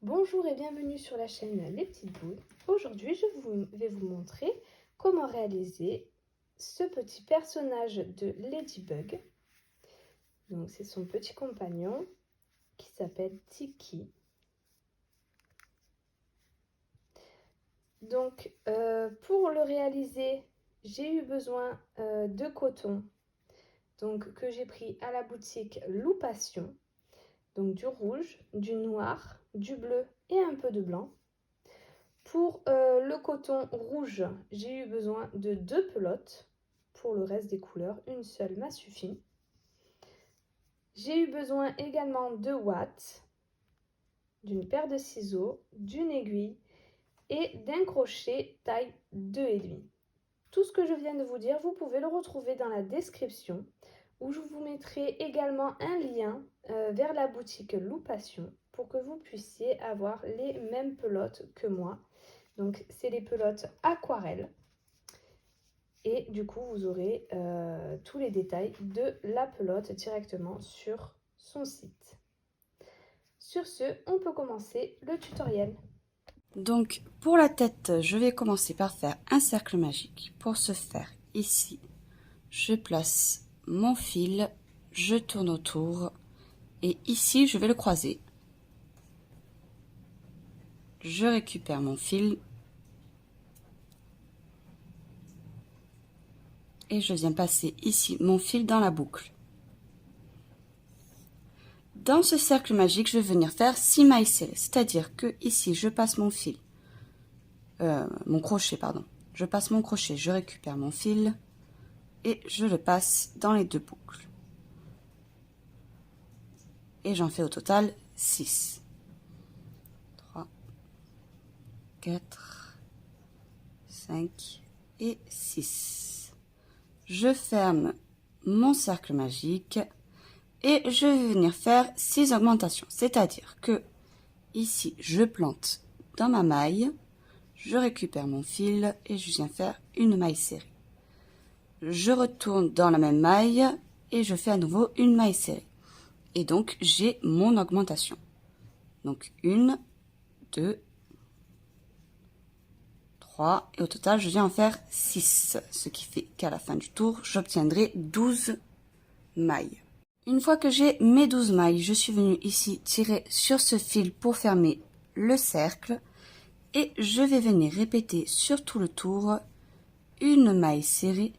Bonjour et bienvenue sur la chaîne Les Petites Boules. Aujourd'hui, je vais vous montrer comment réaliser ce petit personnage de Ladybug. Donc, c'est son petit compagnon qui s'appelle Tiki. Donc, pour le réaliser, j'ai eu besoin de coton que j'ai pris à la boutique Loupation. Donc, du rouge, du noir, du bleu et un peu de blanc. Pour le coton rouge, j'ai eu besoin de 2 pelotes. Pour le reste des couleurs, une seule m'a suffi. J'ai eu besoin également de watts, d'une paire de ciseaux, d'une aiguille et d'un crochet taille 2,5. Tout ce que je viens de vous dire, vous pouvez le retrouver dans la description où je vous mettrai également un lien vers la boutique Loupation pour que vous puissiez avoir les mêmes pelotes que moi. Donc, c'est les pelotes aquarelles. Et du coup, vous aurez tous les détails de la pelote directement sur son site. Sur ce, on peut commencer le tutoriel. Donc, pour la tête, je vais commencer par faire un cercle magique. Pour ce faire, ici, je place mon fil, je tourne autour et ici, je vais le croiser. Je récupère mon fil et je viens passer ici mon fil dans la boucle. Dans ce cercle magique, je vais venir faire 6 mailles serrées, c'est-à-dire que ici, je passe mon fil, mon crochet, pardon. Je passe mon crochet, je récupère mon fil et je le passe dans les deux boucles. Et j'en fais au total 6. 3, 4, 5 et 6. Je ferme mon cercle magique et je vais venir faire 6 augmentations. C'est-à-dire que ici, je plante dans ma maille, je récupère mon fil et je viens faire une maille serrée. Je retourne dans la même maille et je fais à nouveau une maille serrée. Et donc, j'ai mon augmentation. Donc, 1, 2, 3, et au total, je viens en faire 6. Ce qui fait qu'à la fin du tour, j'obtiendrai 12 mailles. Une fois que j'ai mes 12 mailles, je suis venue ici tirer sur ce fil pour fermer le cercle. Et je vais venir répéter sur tout le tour une maille serrée,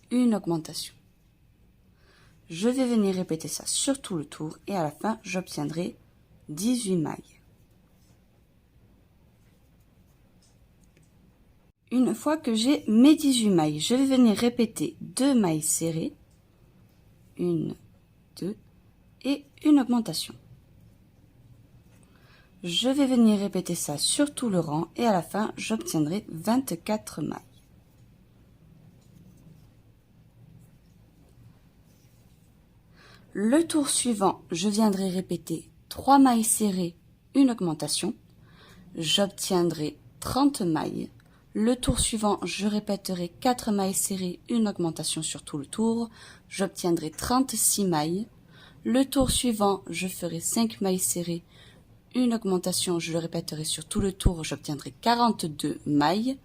une augmentation. Je vais venir répéter ça sur tout le tour et à la fin, j'obtiendrai 18 mailles. Une fois que j'ai mes 18 mailles, je vais venir répéter 2 mailles serrées, 1, 2 et une augmentation. Je vais venir répéter ça sur tout le rang et à la fin, j'obtiendrai 24 mailles. Le tour suivant, je viendrai répéter 3 mailles serrées, une augmentation. J'obtiendrai 30 mailles. Le tour suivant, je répéterai 4 mailles serrées, une augmentation sur tout le tour. J'obtiendrai 36 mailles. Le tour suivant, je ferai 5 mailles serrées, une augmentation, je le répéterai sur tout le tour, j'obtiendrai 42 mailles.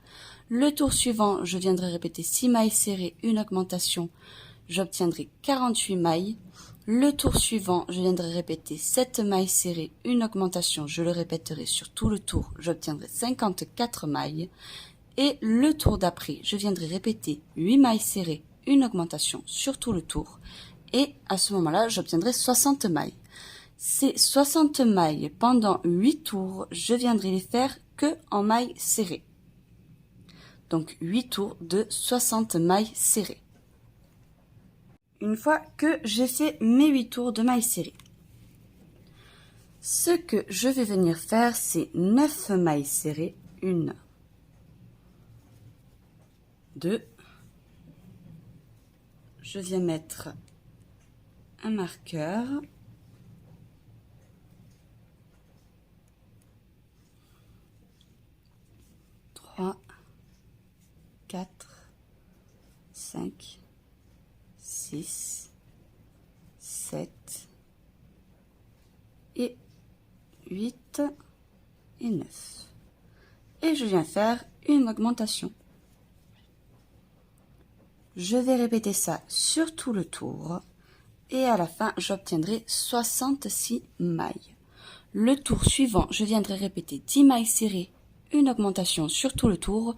Le tour suivant, je viendrai répéter 6 mailles serrées, une augmentation, j'obtiendrai 48 mailles. Le tour suivant, je viendrai répéter 7 mailles serrées, une augmentation, je le répéterai sur tout le tour, j'obtiendrai 54 mailles. Et le tour d'après, je viendrai répéter 8 mailles serrées, une augmentation sur tout le tour. Et à ce moment-là, j'obtiendrai 60 mailles. Ces 60 mailles pendant 8 tours, je viendrai les faire que en mailles serrées. Donc 8 tours de 60 mailles serrées. Une fois que j'ai fait mes 8 tours de mailles serrées, ce que je vais venir faire, c'est 9 mailles serrées. 1, 2, je viens mettre un marqueur. 3, 4, 5, 6, 7 et 8 et 9. Et je viens faire une augmentation. Je vais répéter ça sur tout le tour et à la fin j'obtiendrai 66 mailles. Le tour suivant, je viendrai répéter 10 mailles serrées, une augmentation sur tout le tour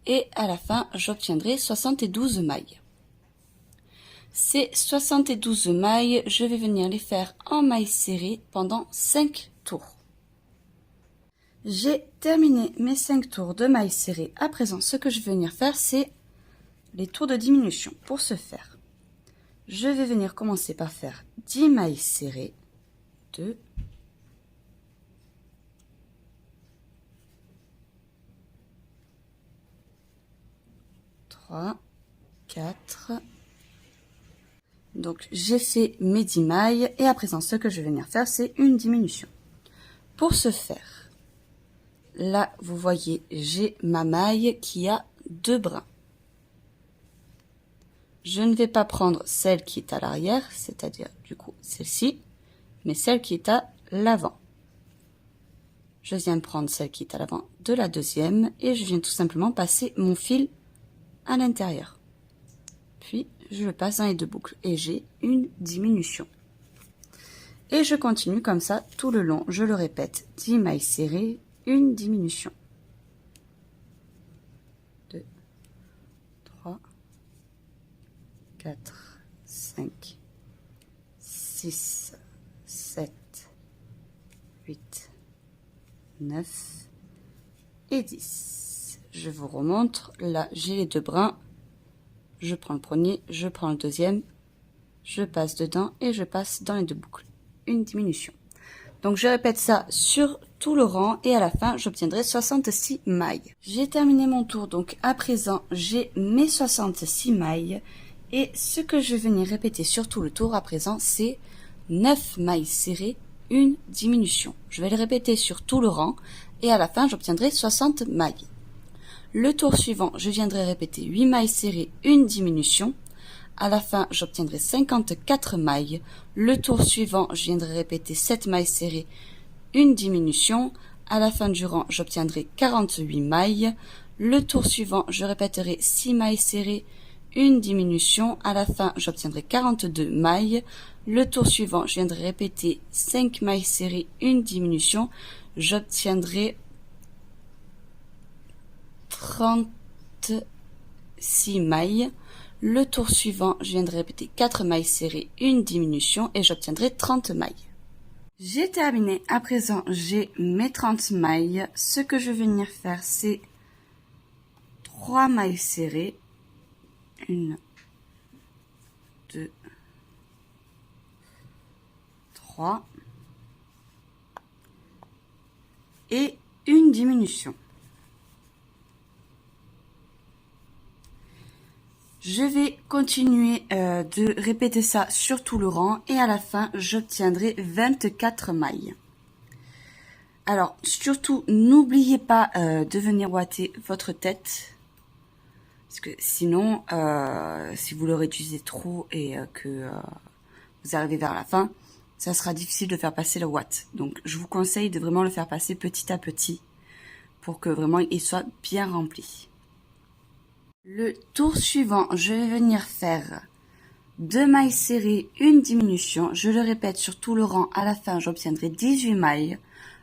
et à la fin j'obtiendrai 72 mailles. Ces 72 mailles, je vais venir les faire en mailles serrées pendant 5 tours. J'ai terminé mes 5 tours de mailles serrées. À présent, ce que je vais venir faire, c'est les tours de diminution. Pour ce faire, je vais venir commencer par faire 10 mailles serrées. 2, 3, 4. Donc j'ai fait mes 10 mailles et à présent ce que je vais venir faire, c'est une diminution. Pour ce faire, là vous voyez, j'ai ma maille qui a 2 brins. Je ne vais pas prendre celle qui est à l'arrière, c'est-à-dire du coup celle-ci, mais celle qui est à l'avant. Je viens prendre celle qui est à l'avant de la deuxième et je viens tout simplement passer mon fil à l'intérieur. Puis je le passe dans les 2 boucles et j'ai une diminution. Et je continue comme ça tout le long, je le répète, 10 mailles serrées, une diminution. 2, 3, 4, 5, 6, 7, 8, 9 et 10. Je vous remontre, là j'ai les 2 brins, je prends le premier, je prends le deuxième, je passe dedans et je passe dans les 2 boucles, une diminution. Donc je répète ça sur tout le rang et à la fin j'obtiendrai 66 mailles. J'ai terminé mon tour, donc à présent j'ai mes 66 mailles et ce que je vais venir répéter sur tout le tour à présent c'est 9 mailles serrées, une diminution. Je vais le répéter sur tout le rang et à la fin j'obtiendrai 60 mailles. Le tour suivant, je viendrai répéter 8 mailles serrées, une diminution. À la fin, j'obtiendrai 54 mailles. Le tour suivant, je viendrai répéter 7 mailles serrées, une diminution. À la fin du rang, j'obtiendrai 48 mailles. Le tour suivant, je répéterai 6 mailles serrées, une diminution. À la fin, j'obtiendrai 42 mailles. Le tour suivant, je viendrai répéter 5 mailles serrées, une diminution. J'obtiendrai 36 mailles. Le tour suivant, je viendrai répéter 4 mailles serrées, une diminution et j'obtiendrai 30 mailles. J'ai terminé. À présent, j'ai mes 30 mailles. Ce que je vais venir faire, c'est 3 mailles serrées. 1, 2, 3 et une diminution. Je vais continuer de répéter ça sur tout le rang et à la fin, j'obtiendrai 24 mailles. Alors, surtout, n'oubliez pas de venir ouater votre tête. Parce que sinon, si vous le réduisez trop et que vous arrivez vers la fin, ça sera difficile de faire passer le watt. Donc, je vous conseille de vraiment le faire passer petit à petit pour que vraiment il soit bien rempli. Le tour suivant, je vais venir faire 2 mailles serrées, une diminution. Je le répète sur tout le rang. À la fin, j'obtiendrai 18 mailles.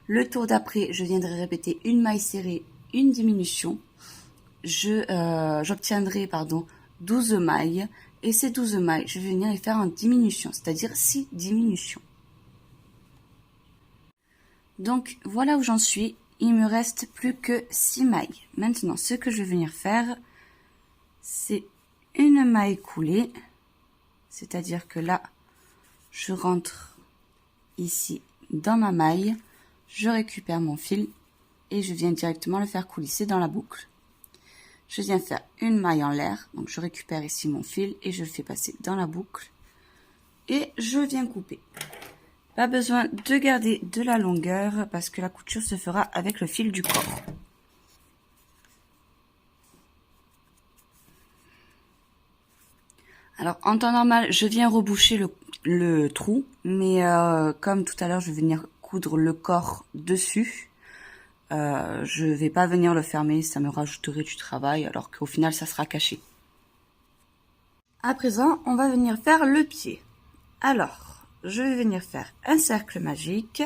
Le tour d'après, je viendrai répéter 1 maille serrée, une diminution. J'obtiendrai 12 mailles. Et ces 12 mailles, je vais venir les faire en diminution, c'est-à-dire 6 diminutions. Donc, voilà où j'en suis. Il me reste plus que 6 mailles. Maintenant, ce que je vais venir faire, c'est une maille coulée, c'est-à-dire que là, je rentre ici dans ma maille, je récupère mon fil et je viens directement le faire coulisser dans la boucle. Je viens faire une maille en l'air, donc je récupère ici mon fil et je le fais passer dans la boucle et je viens couper. Pas besoin de garder de la longueur parce que la couture se fera avec le fil du corps. Alors, en temps normal, je viens reboucher le trou, mais comme tout à l'heure, je vais venir coudre le corps dessus. Je vais pas venir le fermer, ça me rajouterait du travail alors qu'au final ça sera caché. À présent, on va venir faire le pied. Alors, je vais venir faire un cercle magique.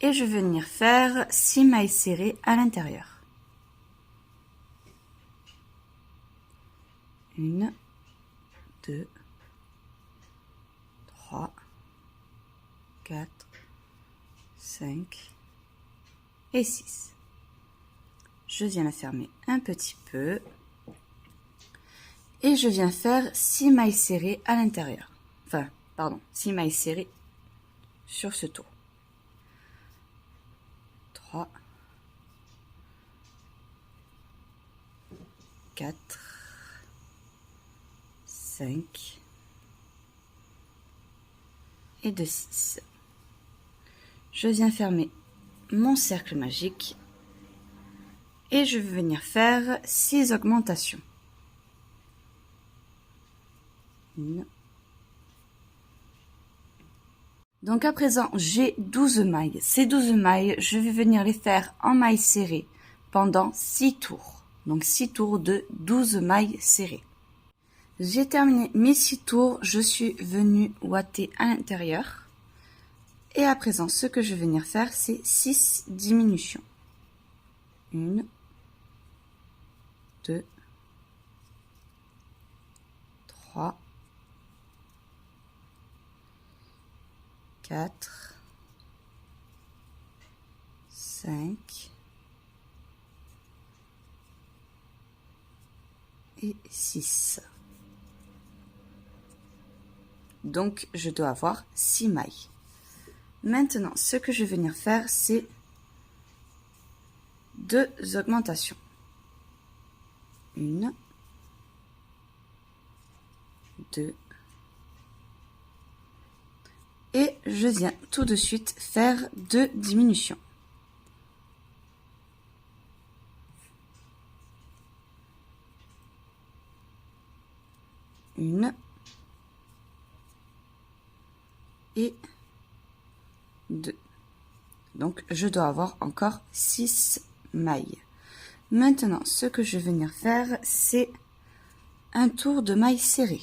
Et je vais venir faire 6 mailles serrées à l'intérieur. 1, 2, 3, 4, 5 et 6. Je viens la fermer un petit peu. Et je viens faire 6 mailles serrées à l'intérieur. Enfin, pardon, 6 mailles serrées sur ce tour. 3, 4, 5 et de 6. Je viens fermer mon cercle magique et je vais venir faire 6 augmentations. 1. Donc à présent, j'ai 12 mailles. Ces 12 mailles, je vais venir les faire en mailles serrées pendant 6 tours. Donc 6 tours de 12 mailles serrées. J'ai terminé mes 6 tours, je suis venue ouater à l'intérieur. Et à présent, ce que je vais venir faire, c'est 6 diminutions. 1, 2, 3, 4, 5 et 6. Donc, je dois avoir 6 mailles. Maintenant, ce que je vais venir faire, c'est 2 augmentations. 1, 2, et je viens tout de suite faire 2 diminutions. Une et 2. Donc je dois avoir encore 6 mailles. Maintenant, ce que je vais venir faire, c'est un tour de mailles serrées.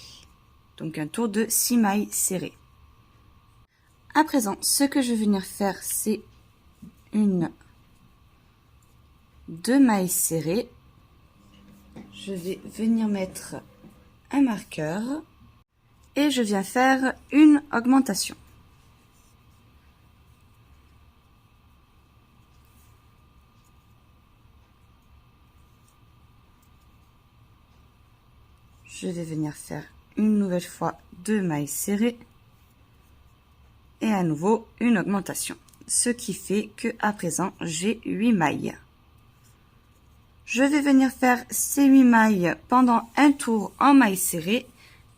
Donc un tour de 6 mailles serrées. À présent, ce que je vais venir faire, c'est 1, 2 mailles serrées. Je vais venir mettre un marqueur et je viens faire une augmentation. Je vais venir faire une nouvelle fois 2 mailles serrées et à nouveau une augmentation, ce qui fait que à présent j'ai 8 mailles. Je vais venir faire ces 8 mailles pendant un tour en mailles serrées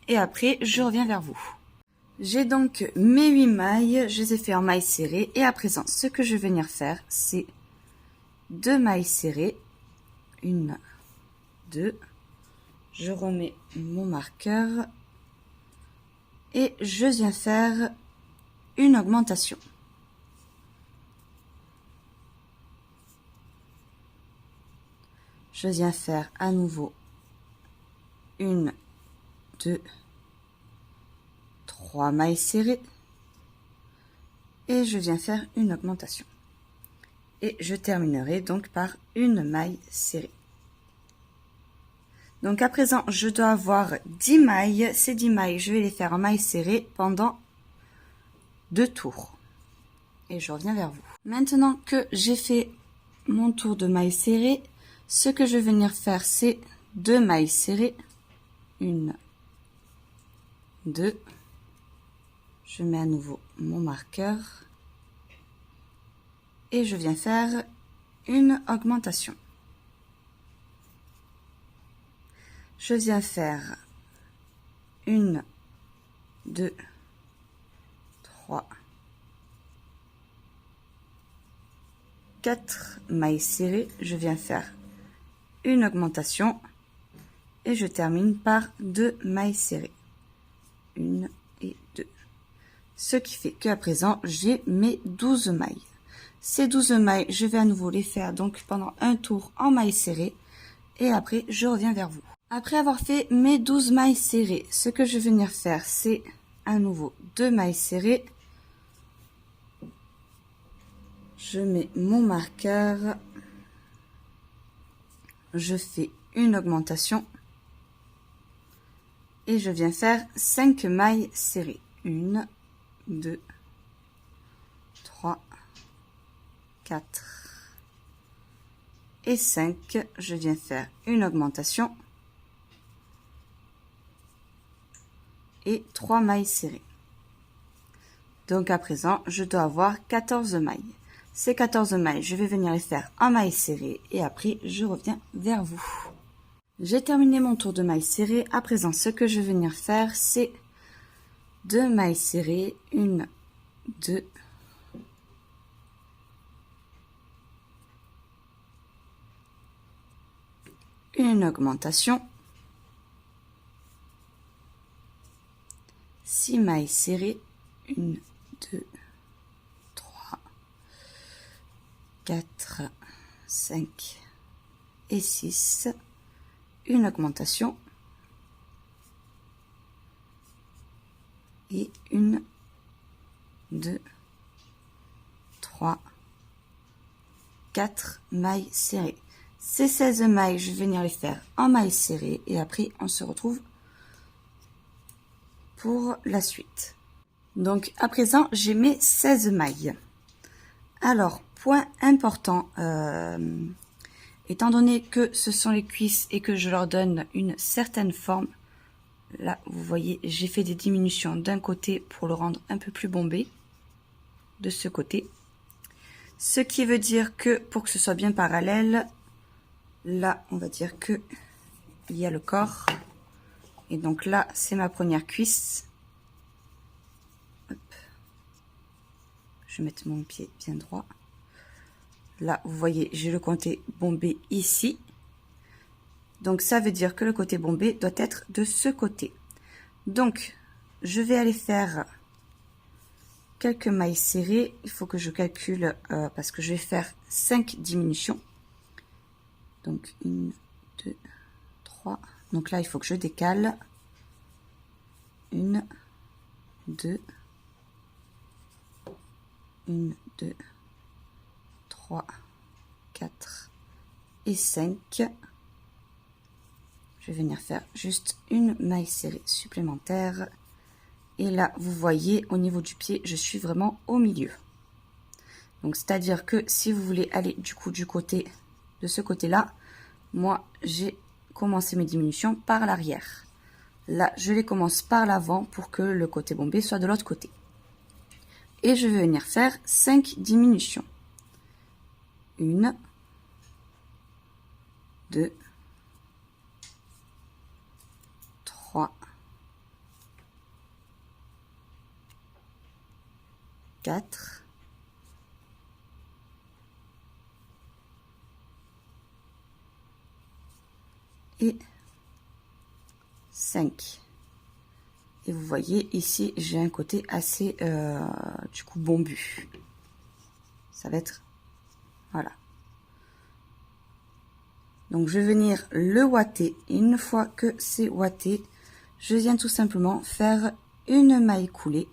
et après je reviens vers vous. J'ai donc mes 8 mailles, je les ai fait en mailles serrées et à présent ce que je vais venir faire, c'est 2 mailles serrées, 1, 2, je remets mon marqueur et je viens faire une augmentation. Je viens faire à nouveau 1, 2, 3 mailles serrées et je viens faire une augmentation. Et je terminerai donc par une maille serrée. Donc à présent, je dois avoir 10 mailles. Ces 10 mailles, je vais les faire en mailles serrées pendant 2 tours. Et je reviens vers vous. Maintenant que j'ai fait mon tour de mailles serrées, ce que je vais venir faire, c'est 2 mailles serrées. 1, 2. Je mets à nouveau mon marqueur. Et je viens faire une augmentation. Je viens faire 1, 2, 3, 4 mailles serrées. Je viens faire une augmentation et je termine par 2 mailles serrées. 1 et 2. Ce qui fait qu'à présent, j'ai mes 12 mailles. Ces 12 mailles, je vais à nouveau les faire donc pendant un tour en mailles serrées et après, je reviens vers vous. Après avoir fait mes 12 mailles serrées, ce que je vais venir faire, c'est à nouveau 2 mailles serrées. Je mets mon marqueur, je fais une augmentation et je viens faire 5 mailles serrées. 1, 2, 3, 4 et 5. Je viens faire une augmentation et 3 mailles serrées. Donc à présent, je dois avoir 14 mailles. Ces 14 mailles, je vais venir les faire en mailles serrées et après, je reviens vers vous. J'ai terminé mon tour de mailles serrées. À présent, ce que je vais venir faire, c'est 2 mailles serrées, 1, 2, une augmentation, 6 mailles serrées, 1, 2, 3, 4, 5 et 6, une augmentation et 1, 2, 3, 4 mailles serrées. Ces 16 mailles, je vais venir les faire en mailles serrées et après on se retrouve pour la suite. Donc à présent, j'ai mes 16 mailles. Alors, point important, étant donné que ce sont les cuisses et que je leur donne une certaine forme, là vous voyez, j'ai fait des diminutions d'un côté pour le rendre un peu plus bombé, de ce côté. Ce qui veut dire que pour que ce soit bien parallèle, là on va dire que il y a le corps. Et donc là, c'est ma première cuisse. Hop. Je vais mettre mon pied bien droit. Là, vous voyez, j'ai le côté bombé ici. Donc ça veut dire que le côté bombé doit être de ce côté. Donc, je vais aller faire quelques mailles serrées. Il faut que je calcule parce que je vais faire 5 diminutions. Donc 1, 2, 3. Donc là, il faut que je décale. 1, 2, 1, 2, 3, 4 et 5. Je vais venir faire juste une maille serrée supplémentaire. Et là, vous voyez, au niveau du pied, je suis vraiment au milieu. Donc, c'est-à-dire que si vous voulez aller du coup du côté de ce côté-là, moi, j'ai commencé mes diminutions par l'arrière. Là, je les commence par l'avant pour que le côté bombé soit de l'autre côté. Et je vais venir faire 5 diminutions. 1, 2, 3, 4, et 5. Et vous voyez ici, j'ai un côté assez du coup bombu. Ça va être, voilà. Donc je vais venir le ouater. Et une fois que c'est ouaté, je viens tout simplement faire une maille coulée,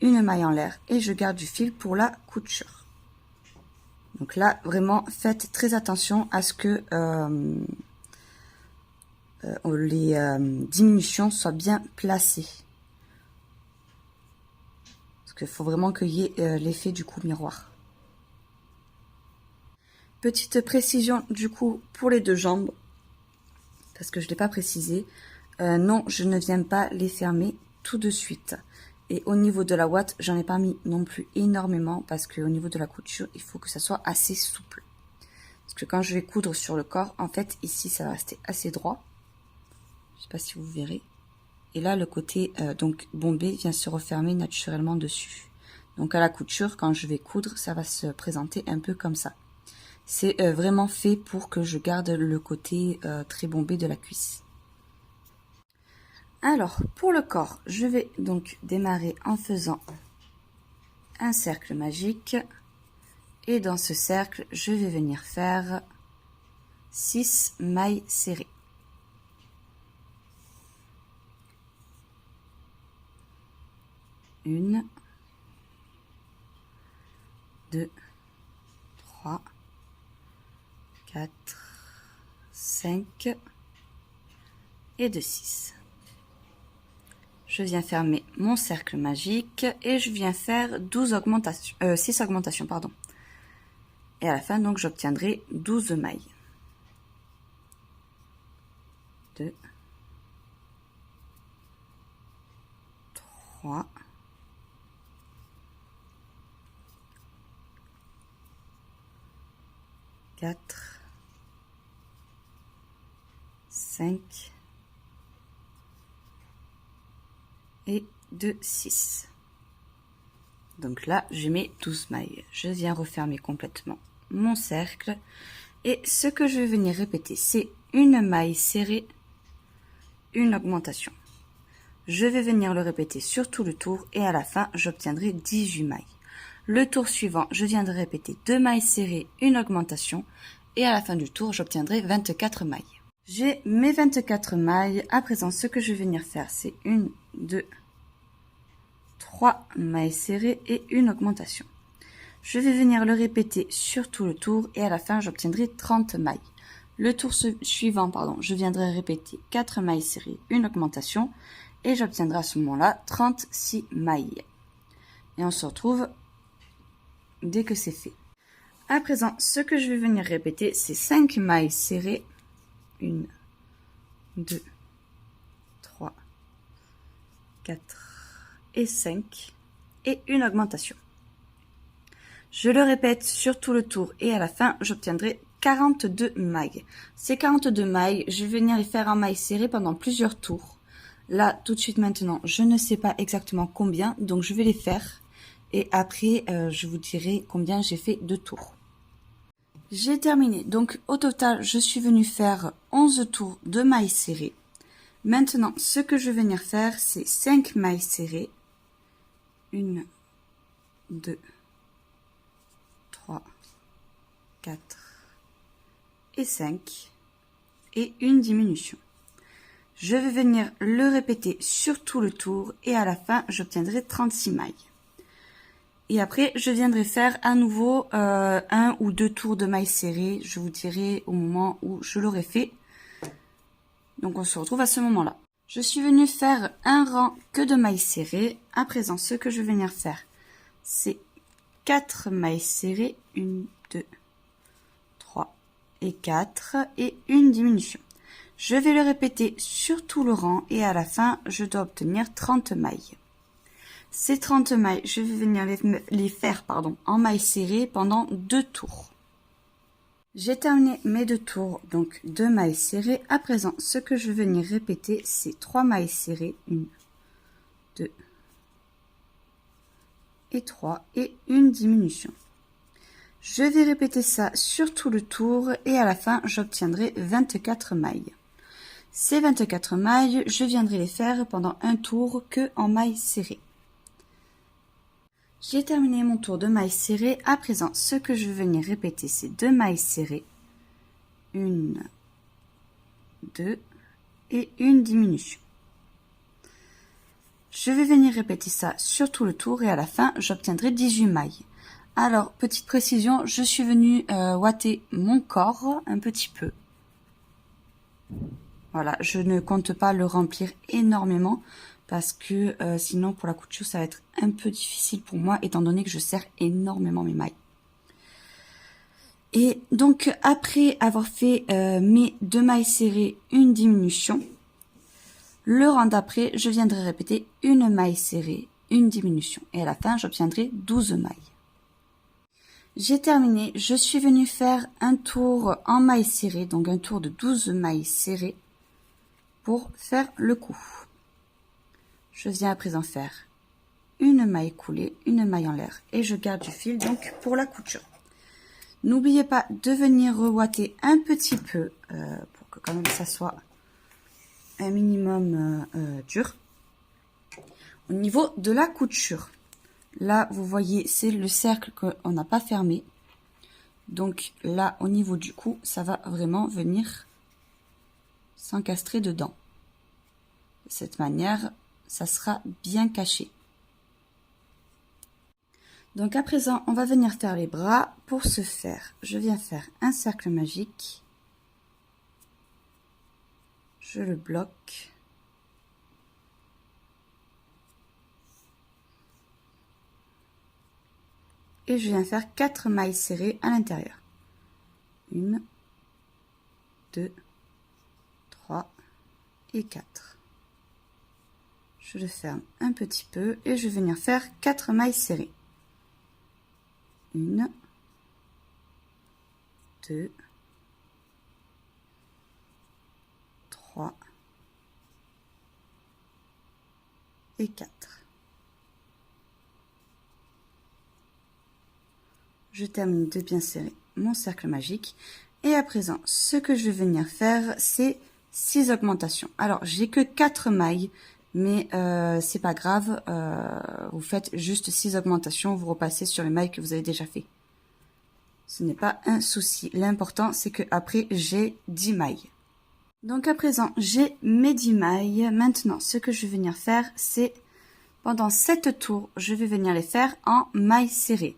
une maille en l'air et je garde du fil pour la couture. Donc là, vraiment, faites très attention à ce que les diminutions soient bien placées. Parce qu'il faut vraiment qu'il y ait l'effet du coup miroir. Petite précision du coup pour les deux jambes, parce que je ne l'ai pas précisé. Non, je ne viens pas les fermer tout de suite. Et au niveau de la ouate, j'en ai pas mis non plus énormément, parce qu'au niveau de la couture, il faut que ça soit assez souple. Parce que quand je vais coudre sur le corps, en fait, ici, ça va rester assez droit. Je sais pas si vous verrez. Et là, le côté donc bombé vient se refermer naturellement dessus. Donc à la couture, quand je vais coudre, ça va se présenter un peu comme ça. C'est vraiment fait pour que je garde le côté très bombé de la cuisse. Alors, pour le corps, je vais donc démarrer en faisant un cercle magique. Et dans ce cercle, je vais venir faire 6 mailles serrées. 1, 2, 3, 4, 5 et de 6. Je viens fermer mon cercle magique et je viens faire 6 augmentations. Pardon. Et à la fin, donc, j'obtiendrai 12 mailles. 2, 3, 4, 5 et de 6. Donc là, je mets 12 mailles. Je viens refermer complètement mon cercle. Et ce que je vais venir répéter, c'est une maille serrée, une augmentation. Je vais venir le répéter sur tout le tour et à la fin, j'obtiendrai 18 mailles. Le tour suivant, je viendrai répéter 2 mailles serrées, une augmentation et à la fin du tour, j'obtiendrai 24 mailles. J'ai mes 24 mailles. À présent, ce que je vais venir faire, c'est 1, 2, 3 mailles serrées et une augmentation. Je vais venir le répéter sur tout le tour et à la fin, j'obtiendrai 30 mailles. Le tour suivant, je viendrai répéter 4 mailles serrées, une augmentation et j'obtiendrai à ce moment-là 36 mailles. Et on se retrouve dès que c'est fait. À présent, ce que je vais venir répéter, c'est 5 mailles serrées. 1, 2, 3, 4 et 5 et une augmentation. Je le répète sur tout le tour et à la fin, j'obtiendrai 42 mailles. Ces 42 mailles, je vais venir les faire en mailles serrées pendant plusieurs tours. Là, tout de suite maintenant, je ne sais pas exactement combien, donc je vais les faire. Et après, je vous dirai combien j'ai fait de tours. J'ai terminé. Donc, au total, je suis venue faire 11 tours de mailles serrées. Maintenant, ce que je vais venir faire, c'est 5 mailles serrées. 1, 2, 3, 4 et 5. Et une diminution. Je vais venir le répéter sur tout le tour et à la fin, j'obtiendrai 36 mailles. Et après, je viendrai faire à nouveau 1 ou 2 tours de mailles serrées. Je vous dirai au moment où je l'aurai fait. Donc, on se retrouve à ce moment-là. Je suis venue faire un rang que de mailles serrées. À présent, ce que je vais venir faire, c'est 4 mailles serrées. 1, 2, 3 et 4 et une diminution. Je vais le répéter sur tout le rang et à la fin, je dois obtenir 30 mailles. Ces 30 mailles, je vais venir les faire en mailles serrées pendant 2 tours. J'ai terminé mes 2 tours, donc 2 mailles serrées. À présent, ce que je vais venir répéter, c'est 3 mailles serrées. 1, 2 et 3 et une diminution. Je vais répéter ça sur tout le tour et à la fin, j'obtiendrai 24 mailles. Ces 24 mailles, je viendrai les faire pendant un tour que en mailles serrées. J'ai terminé mon tour de mailles serrées. À présent, ce que je vais venir répéter, c'est 2 mailles serrées. 1, 2 et une diminution. Je vais venir répéter ça sur tout le tour et à la fin, j'obtiendrai 18 mailles. Alors, petite précision, je suis venue ouater mon corps un petit peu. Voilà, je ne compte pas le remplir énormément parce que sinon pour la couture ça va être un peu difficile pour moi étant donné que je serre énormément mes mailles. Et donc après avoir fait mes 2 mailles serrées, une diminution, le rang d'après je viendrai répéter une maille serrée, une diminution et à la fin j'obtiendrai 12 mailles. J'ai terminé, je suis venue faire un tour en mailles serrées, donc un tour de 12 mailles serrées pour faire le coup. Je viens à présent faire une maille coulée, une maille en l'air et je garde du fil donc pour la couture. N'oubliez pas de venir reouater un petit peu pour que quand même ça soit un minimum dur. Au niveau de la couture, là vous voyez c'est le cercle qu'on n'a pas fermé. Donc là au niveau du cou, ça va vraiment venir s'encastrer dedans. De cette manière, ça sera bien caché. Donc à présent, on va venir faire les bras. Pour ce faire, je viens faire un cercle magique. Je le bloque. Et je viens faire 4 mailles serrées à l'intérieur. 1, 2, 3 et 4. Je le ferme un petit peu et je vais venir faire 4 mailles serrées. 1, 2, 3 et 4. Je termine de bien serrer mon cercle magique. Et à présent, ce que je vais venir faire, c'est 6 augmentations. Alors, j'ai que 4 mailles, mais c'est pas grave. Vous faites juste 6 augmentations, vous repassez sur les mailles que vous avez déjà fait. Ce n'est pas un souci. L'important, c'est que après j'ai 10 mailles. Donc à présent, j'ai mes 10 mailles. Maintenant, ce que je vais venir faire, c'est pendant 7 tours, je vais venir les faire en mailles serrées.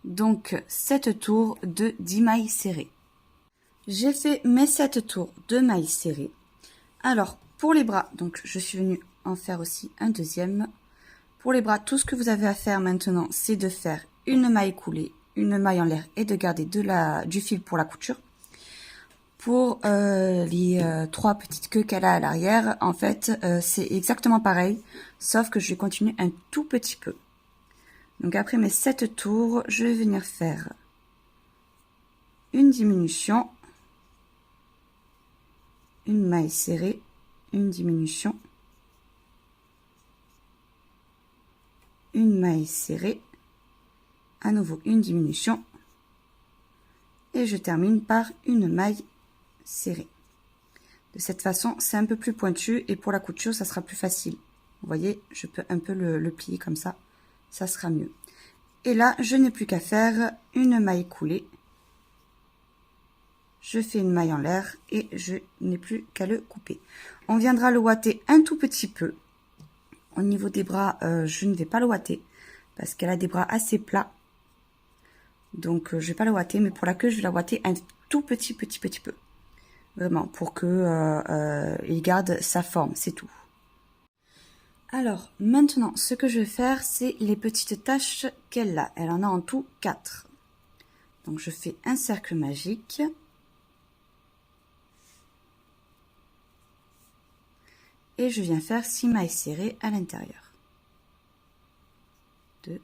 Donc 7 tours de 10 mailles serrées. J'ai fait mes 7 tours de mailles serrées. Alors pour les bras, donc je suis venue en faire aussi un deuxième. Pour les bras, tout ce que vous avez à faire maintenant, c'est de faire une maille coulée, une maille en l'air et de garder du fil pour la couture. Pour les 3 petites queues qu'elle a à l'arrière, en fait, c'est exactement pareil, sauf que je vais continuer un tout petit peu. Donc après mes 7 tours, je vais venir faire une diminution, une maille serrée, une diminution, une maille serrée, à nouveau une diminution, et je termine par une maille serrée. De cette façon, c'est un peu plus pointu et pour la couture, ça sera plus facile. Vous voyez, je peux un peu le plier comme ça. Ça sera mieux. Et là, je n'ai plus qu'à faire une maille coulée. Je fais une maille en l'air et je n'ai plus qu'à le couper. On viendra le ouater un tout petit peu. Au niveau des bras, je ne vais pas le ouater parce qu'elle a des bras assez plats. Donc, je vais pas le ouater, mais pour la queue, je vais la ouater un tout petit peu. Vraiment, pour que il garde sa forme, c'est tout. Alors, maintenant, ce que je vais faire, c'est les petites taches qu'elle a. Elle en a en tout 4. Donc, je fais un cercle magique. Et je viens faire 6 mailles serrées à l'intérieur. 2,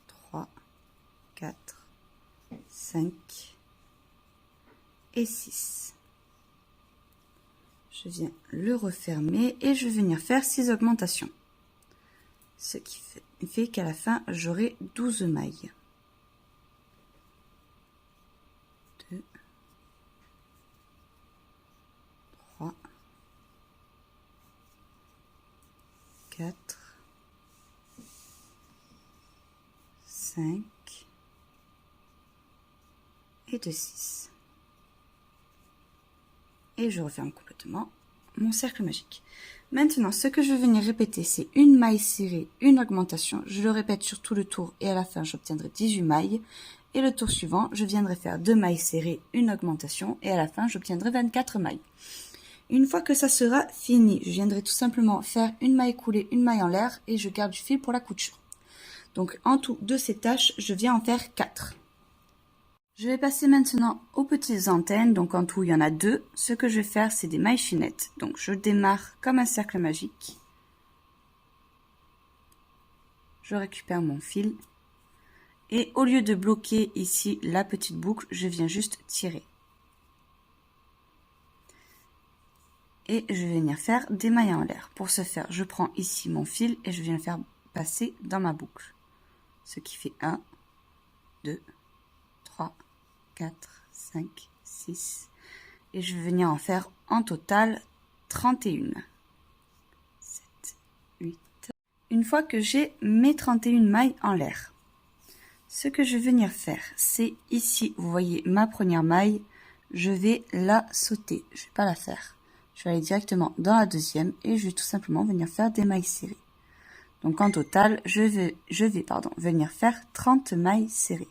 3, 4, 5 et 6. Je viens le refermer et je vais venir faire 6 augmentations. Ce qui fait qu'à la fin, j'aurai 12 mailles. 2, 3, 4, 5 et de 6. Et je referme complètement mon cercle magique. Maintenant, ce que je vais venir répéter, c'est une maille serrée, une augmentation. Je le répète sur tout le tour et à la fin, j'obtiendrai 18 mailles. Et le tour suivant, je viendrai faire 2 mailles serrées, une augmentation et à la fin, j'obtiendrai 24 mailles. Une fois que ça sera fini, je viendrai tout simplement faire une maille coulée, une maille en l'air et je garde du fil pour la couture. Donc, en tout de ces tâches, je viens en faire 4. Je vais passer maintenant aux petites antennes, donc en tout il y en a 2. Ce que je vais faire, c'est des mailles chinettes. Donc je démarre comme un cercle magique. Je récupère mon fil. Et au lieu de bloquer ici la petite boucle, je viens juste tirer. Et je vais venir faire des mailles en l'air. Pour ce faire, je prends ici mon fil et je viens le faire passer dans ma boucle. Ce qui fait 1, 2, 3, 4, 5, 6 et je vais venir en faire en total 31. 7, 8. Une fois que j'ai mes 31 mailles en l'air, ce que je vais venir faire, c'est ici, vous voyez ma première maille, je vais la sauter, je ne vais pas la faire. Je vais aller directement dans la deuxième et je vais tout simplement venir faire des mailles serrées. Donc en total, je vais venir faire 30 mailles serrées.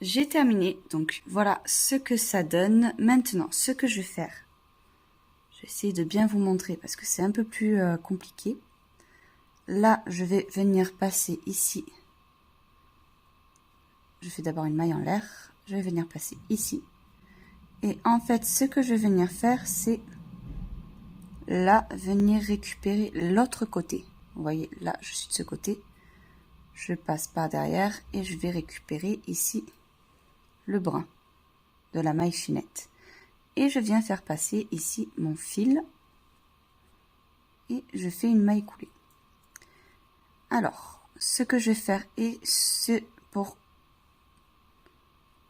J'ai terminé, donc voilà ce que ça donne. Maintenant, ce que je vais faire, je vais essayer de bien vous montrer parce que c'est un peu plus compliqué. Là, je vais venir passer ici. Je fais d'abord une maille en l'air, je vais venir passer ici. Et en fait, ce que je vais venir faire, c'est là, venir récupérer l'autre côté. Vous voyez, là, je suis de ce côté. Je passe par derrière et je vais récupérer ici le brin de la maille finette. Et je viens faire passer ici mon fil. Et je fais une maille coulée. Alors, ce que je vais faire, et c'est pour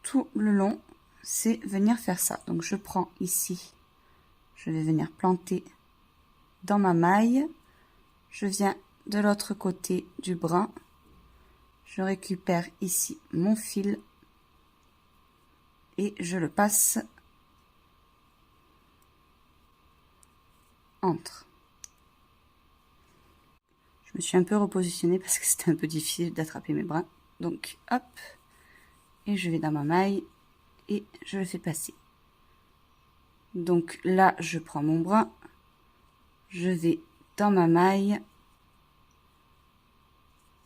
tout le long, c'est venir faire ça. Donc je prends ici, je vais venir planter dans ma maille, je viens de l'autre côté du brin, je récupère ici mon fil et je le passe entre. Je me suis un peu repositionnée parce que c'était un peu difficile d'attraper mes brins. Donc hop, et je vais dans ma maille et je le fais passer. Donc là, je prends mon brin, je vais dans ma maille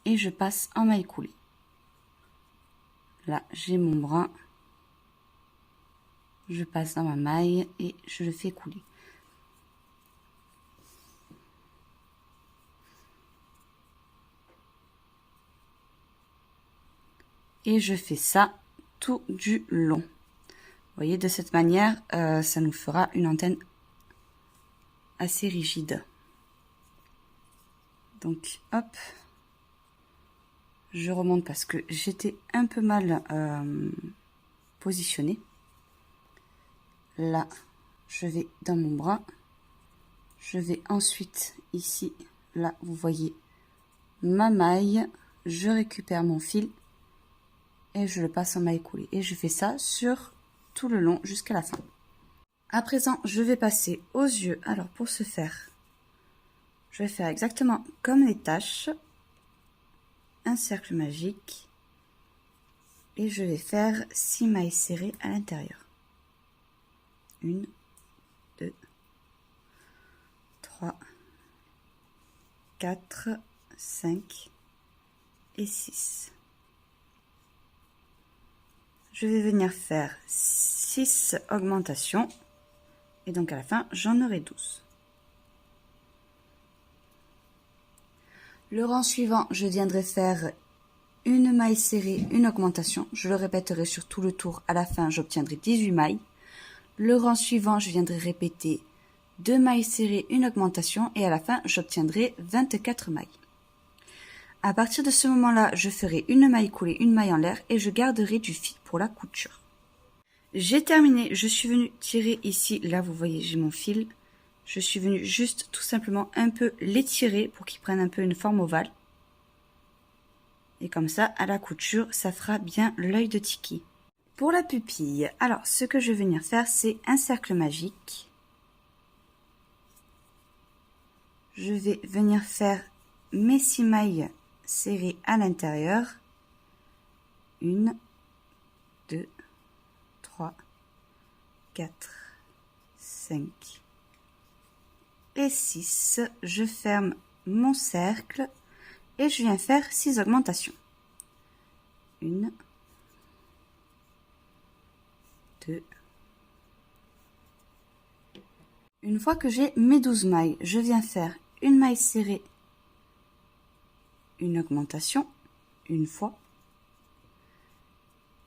et je passe en maille coulée. Là, j'ai mon brin, je passe dans ma maille et je le fais couler. Et je fais ça tout du long. Vous voyez, de cette manière, ça nous fera une antenne assez rigide. Donc, hop, je remonte parce que j'étais un peu mal positionnée. Là, je vais dans mon bras. Je vais ensuite ici, là, vous voyez ma maille. Je récupère mon fil et je le passe en maille coulée. Et je fais ça sur tout le long jusqu'à la fin. À présent, je vais passer aux yeux. Alors, pour ce faire, je vais faire exactement comme les taches. Un cercle magique. Et je vais faire 6 mailles serrées à l'intérieur. 1, 2, 3, 4, 5 et 6. Je vais venir faire 6 augmentations et donc à la fin j'en aurai 12. Le rang suivant, je viendrai faire une maille serrée, une augmentation. Je le répéterai sur tout le tour. À la fin, j'obtiendrai 18 mailles. Le rang suivant, je viendrai répéter 2 mailles serrées, une augmentation et à la fin, j'obtiendrai 24 mailles. À partir de ce moment-là, je ferai une maille coulée, une maille en l'air et je garderai du fil pour la couture. J'ai terminé, je suis venue tirer ici, là vous voyez j'ai mon fil. Je suis venue juste tout simplement un peu l'étirer pour qu'il prenne un peu une forme ovale. Et comme ça, à la couture, ça fera bien l'œil de Tiki. Pour la pupille, alors ce que je vais venir faire, c'est un cercle magique. Je vais venir faire mes 6 mailles serrées à l'intérieur. 1, 2, 3, 4, 5 et 6. Je ferme mon cercle et je viens faire 6 augmentations. 1, 2. Une fois que j'ai mes 12 mailles, je viens faire une maille serrée, une augmentation, une fois,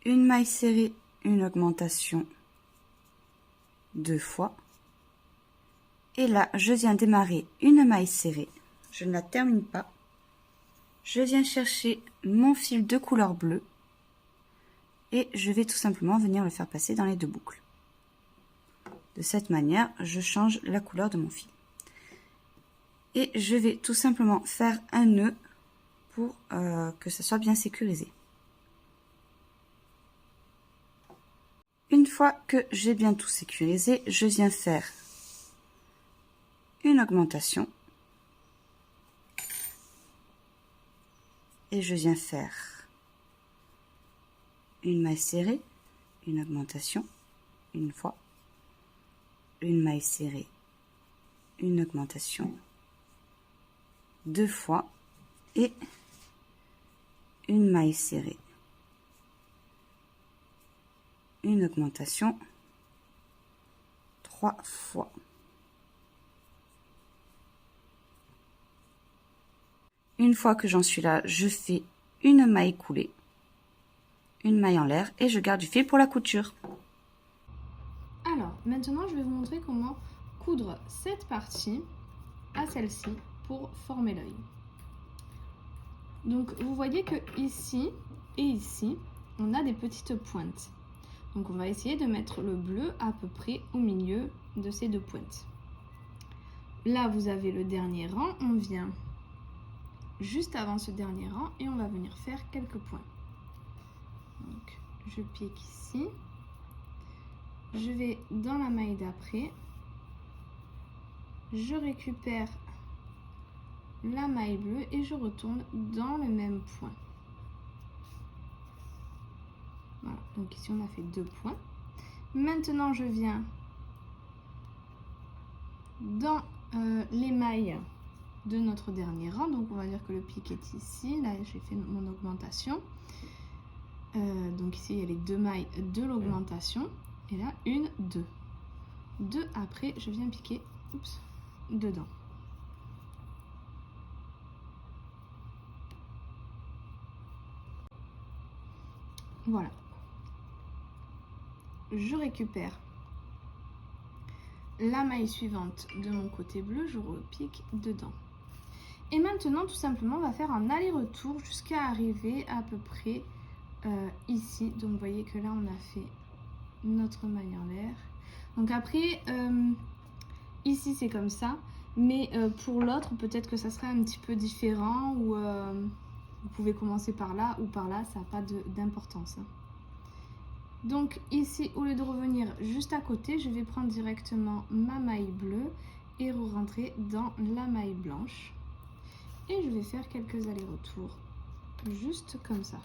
une maille serrée, une augmentation, 2 fois, et là je viens démarrer une maille serrée, je ne la termine pas, je viens chercher mon fil de couleur bleue et je vais tout simplement venir le faire passer dans les 2 boucles. De cette manière, je change la couleur de mon fil. Et je vais tout simplement faire un nœud pour que ça soit bien sécurisé. Une fois que j'ai bien tout sécurisé, je viens faire une augmentation et je viens faire une maille serrée, une augmentation, une fois, une maille serrée, une augmentation, 2 fois et une maille serrée, une augmentation, 3 fois. Une fois que j'en suis là, je fais une maille coulée, une maille en l'air et je garde du fil pour la couture. Alors, maintenant, je vais vous montrer comment coudre cette partie à celle-ci pour former l'œil. Donc, vous voyez que ici et ici, on a des petites pointes. Donc, on va essayer de mettre le bleu à peu près au milieu de ces 2 pointes. Là, vous avez le dernier rang. On vient juste avant ce dernier rang et on va venir faire quelques points. Donc, je pique ici. Je vais dans la maille d'après. Je récupère la maille bleue et je retourne dans le même point. Voilà, donc ici on a fait 2 points. Maintenant je viens dans les mailles de notre dernier rang. Donc on va dire que le pic est ici. Là j'ai fait mon augmentation. Donc ici il y a les 2 mailles de l'augmentation. Et là 1, 2. 2 après je viens piquer dedans. Voilà. Je récupère la maille suivante de mon côté bleu, je repique dedans. Et maintenant, tout simplement, on va faire un aller-retour jusqu'à arriver à peu près ici. Donc, vous voyez que là, on a fait notre maille en l'air. Donc après, ici, c'est comme ça. Mais pour l'autre, peut-être que ça serait un petit peu différent ou... vous pouvez commencer par là ou par là, ça n'a pas d'importance. Donc ici, au lieu de revenir juste à côté, je vais prendre directement ma maille bleue et re-rentrer dans la maille blanche. Et je vais faire quelques allers-retours, juste comme ça.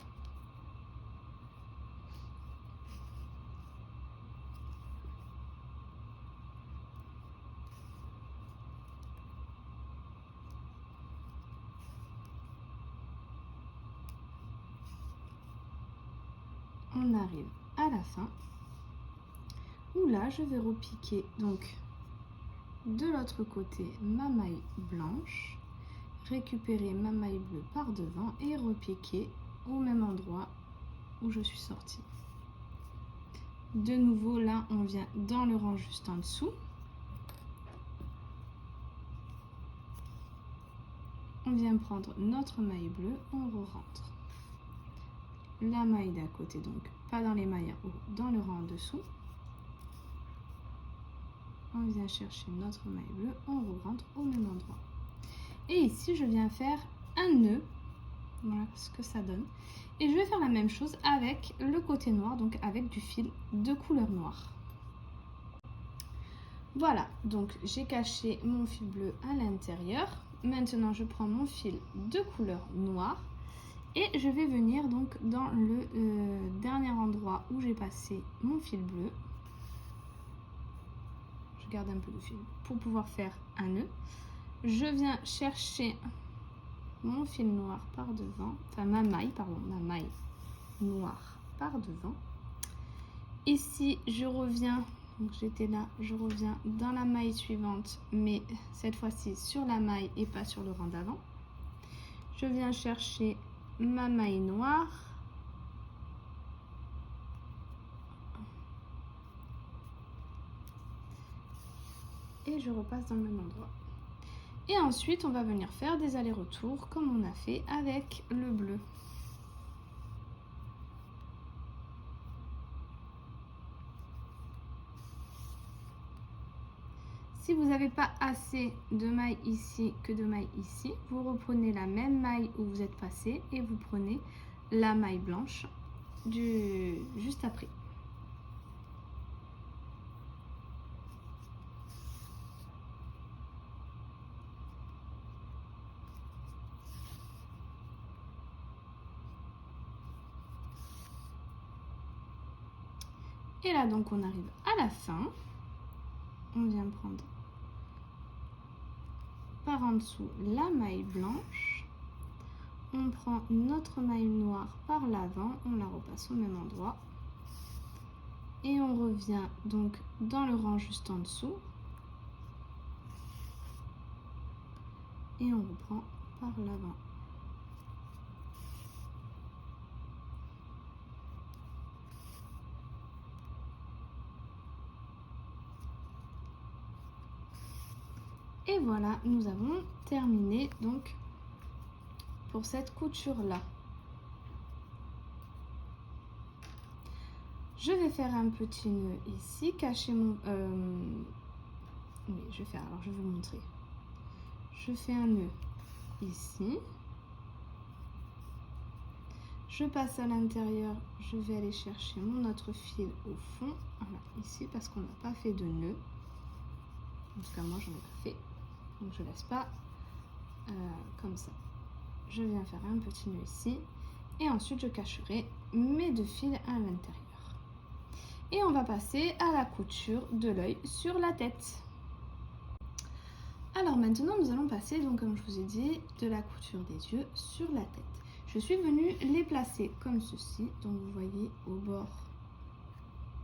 On arrive à la fin où là je vais repiquer donc de l'autre côté ma maille blanche, récupérer ma maille bleue par devant et repiquer au même endroit où je suis sortie. De nouveau là on vient dans le rang juste en dessous, on vient prendre notre maille bleue, on re-rentre la maille d'à côté, donc pas dans les mailles en haut, dans le rang en dessous. On vient chercher notre maille bleue, on re-rentre au même endroit. Et ici, je viens faire un nœud. Voilà ce que ça donne. Et je vais faire la même chose avec le côté noir, donc avec du fil de couleur noire. Voilà, donc j'ai caché mon fil bleu à l'intérieur. Maintenant, je prends mon fil de couleur noire. Et je vais venir donc dans le dernier endroit où j'ai passé mon fil bleu. Je garde un peu de fil pour pouvoir faire un nœud. Je viens chercher mon fil noir par devant, enfin ma maille noire par devant. Ici, je reviens, donc j'étais là, je reviens dans la maille suivante, mais cette fois-ci sur la maille et pas sur le rang d'avant. Je viens chercher ma maille noire, et je repasse dans le même endroit. Et ensuite on va venir faire des allers-retours comme on a fait avec le bleu. Si vous n'avez pas assez de mailles ici que de mailles ici, vous reprenez la même maille où vous êtes passé et vous prenez la maille blanche juste après. Et là donc on arrive à la fin. On vient prendre par en dessous la maille blanche. On prend notre maille noire par l'avant, on la repasse au même endroit. Et on revient donc dans le rang juste en dessous. Et on reprend par l'avant. Et voilà, nous avons terminé donc pour cette couture là. Je vais faire un petit nœud ici, cacher mon... Oui, je vais faire, alors je vais vous montrer. Je fais un nœud ici. Je passe à l'intérieur, je vais aller chercher mon autre fil au fond, voilà, ici, parce qu'on n'a pas fait de nœud. En tout cas, moi, j'en ai pas fait. Donc, je laisse pas comme ça. Je viens faire un petit nœud ici. Et ensuite, je cacherai mes deux fils à l'intérieur. Et on va passer à la couture de l'œil sur la tête. Alors maintenant, nous allons passer, donc comme je vous ai dit, de la couture des yeux sur la tête. Je suis venue les placer comme ceci. Donc vous voyez au bord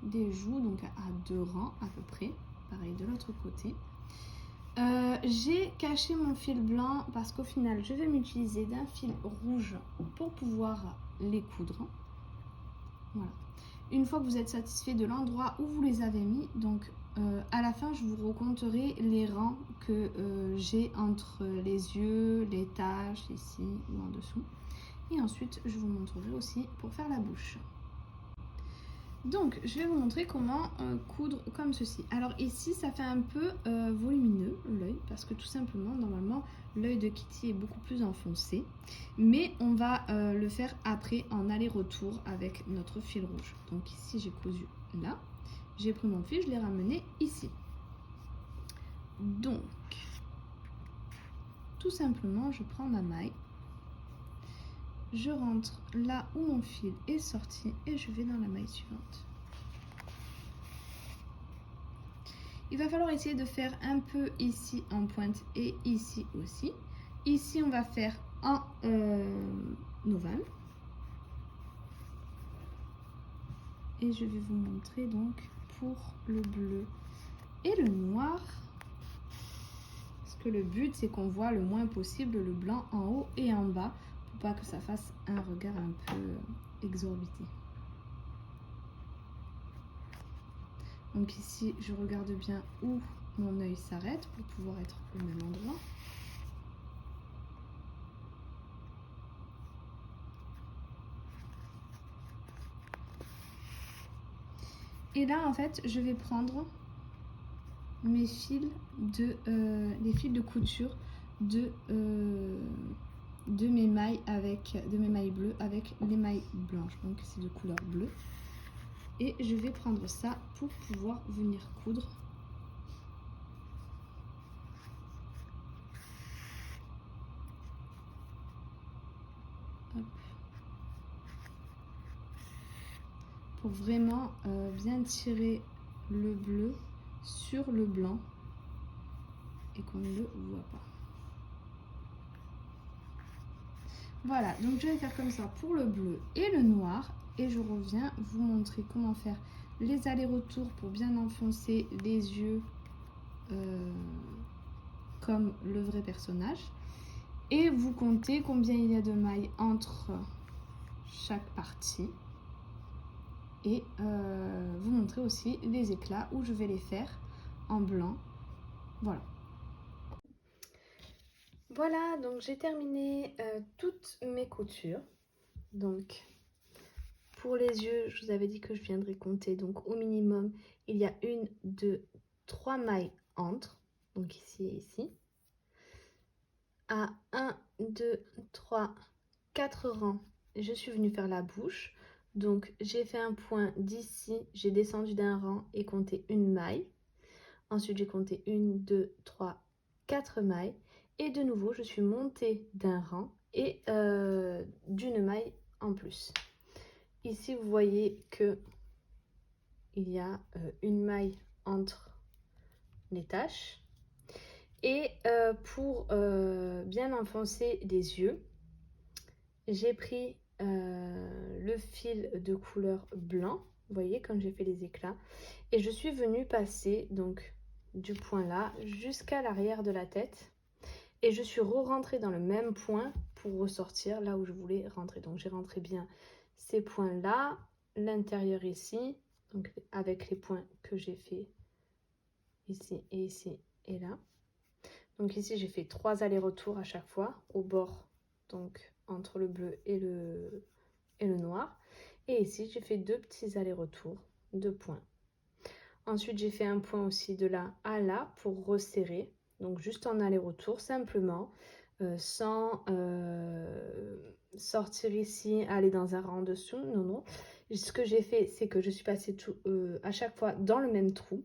des joues, donc à 2 rangs à peu près. Pareil de l'autre côté. J'ai caché mon fil blanc parce qu'au final, je vais m'utiliser d'un fil rouge pour pouvoir les coudre. Voilà. Une fois que vous êtes satisfait de l'endroit où vous les avez mis, donc à la fin je vous recompterai les rangs que j'ai entre les yeux, les taches ici ou en dessous. Et ensuite je vous montrerai aussi pour faire la bouche. Donc je vais vous montrer comment coudre comme ceci. Alors ici ça fait un peu volumineux l'œil parce que tout simplement normalement l'œil de Kitty est beaucoup plus enfoncé. Mais on va le faire après en aller-retour avec notre fil rouge. Donc ici j'ai cousu là. J'ai pris mon fil, je l'ai ramené ici. Donc tout simplement je prends ma maille. Je rentre là où mon fil est sorti et je vais dans la maille suivante. Il va falloir essayer de faire un peu ici en pointe et ici aussi. Ici, on va faire en ovale. Et je vais vous montrer donc pour le bleu et le noir. Parce que le but, c'est qu'on voit le moins possible le blanc en haut et en bas pour pas que ça fasse un regard un peu exorbité. Donc ici, je regarde bien où mon œil s'arrête pour pouvoir être au même endroit. Et là, en fait, je vais prendre mes fils les fils de couture de mes mailles bleues avec les mailles blanches. Donc c'est de couleur bleue. Et je vais prendre ça pour pouvoir venir coudre. Hop. Pour vraiment bien tirer le bleu sur le blanc et qu'on ne le voit pas. Voilà, donc je vais faire comme ça pour le bleu et le noir et je reviens vous montrer comment faire les allers-retours pour bien enfoncer les yeux comme le vrai personnage et vous comptez combien il y a de mailles entre chaque partie et vous montrer aussi les éclats où je vais les faire en blanc. Voilà. Voilà, donc j'ai terminé toutes mes coutures. Donc pour les yeux, je vous avais dit que je viendrais compter. Donc au minimum, il y a 1, 2, 3 mailles entre. donc ici et ici. À 1, 2, 3, 4 rangs, je suis venue faire la bouche. Donc j'ai fait un point d'ici, j'ai descendu d'un rang et compté une maille. Ensuite j'ai compté 1, 2, 3, 4 mailles. Et de nouveau je suis montée d'un rang et d'une maille en plus. Ici vous voyez que il y a une maille entre les taches. Et pour bien enfoncer les yeux, j'ai pris le fil de couleur blanc, vous voyez comme j'ai fait les éclats, et je suis venue passer donc du point là jusqu'à l'arrière de la tête, et je suis re-rentrée dans le même point pour ressortir là où je voulais rentrer. Donc j'ai rentré bien ces points là, l'intérieur ici, donc avec les points que j'ai fait ici et là. Donc ici j'ai fait 3 allers-retours à chaque fois au bord, donc entre le bleu et le noir. Et ici j'ai fait 2 petits allers-retours, 2 points. Ensuite j'ai fait un point aussi de là à là pour resserrer, donc juste en aller-retour simplement, sans sortir ici, aller dans un rang en dessous, non non. Ce que j'ai fait c'est que je suis passée à chaque fois dans le même trou.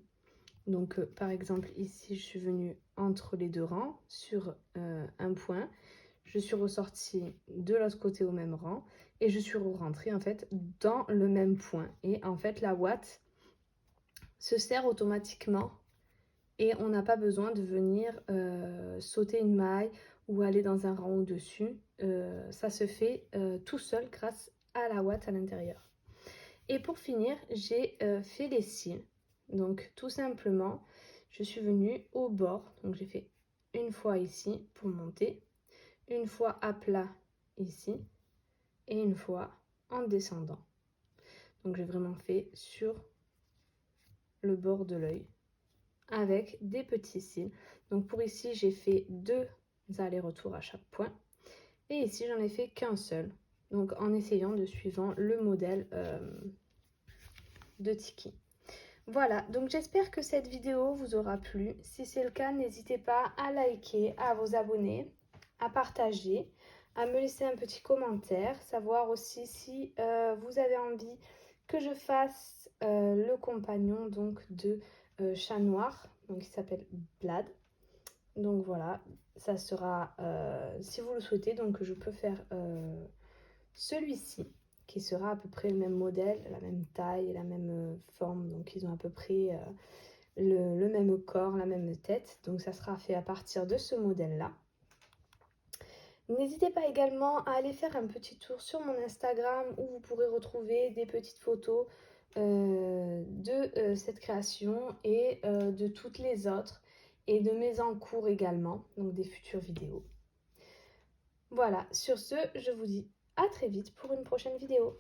Donc par exemple ici je suis venue entre les 2 rangs sur un point, je suis ressortie de l'autre côté au même rang et je suis rentrée en fait dans le même point. Et en fait la ouate se serre automatiquement et on n'a pas besoin de venir sauter une maille ou aller dans un rang au-dessus. Ça se fait tout seul grâce à la ouate à l'intérieur. Et pour finir, j'ai fait les cils. Donc tout simplement, je suis venue au bord. Donc j'ai fait une fois ici pour monter, une fois à plat ici et une fois en descendant. Donc j'ai vraiment fait sur le bord de l'œil avec des petits cils. Donc pour ici, j'ai fait 2 allers-retours à chaque point. Et ici, j'en ai fait qu'un seul. Donc en essayant de suivre le modèle de Tiki. Voilà, donc j'espère que cette vidéo vous aura plu. Si c'est le cas, n'hésitez pas à liker, à vous abonner, à partager, à me laisser un petit commentaire, savoir aussi si vous avez envie que je fasse le compagnon donc de Chat Noir, donc il s'appelle Blad. Donc voilà, ça sera, si vous le souhaitez, donc je peux faire celui-ci, qui sera à peu près le même modèle, la même taille, la même forme. Donc ils ont à peu près le même corps, la même tête. Donc ça sera fait à partir de ce modèle-là. N'hésitez pas également à aller faire un petit tour sur mon Instagram où vous pourrez retrouver des petites photos de cette création et de toutes les autres et de mes en cours également, donc des futures vidéos. Voilà, sur ce, je vous dis à très vite pour une prochaine vidéo.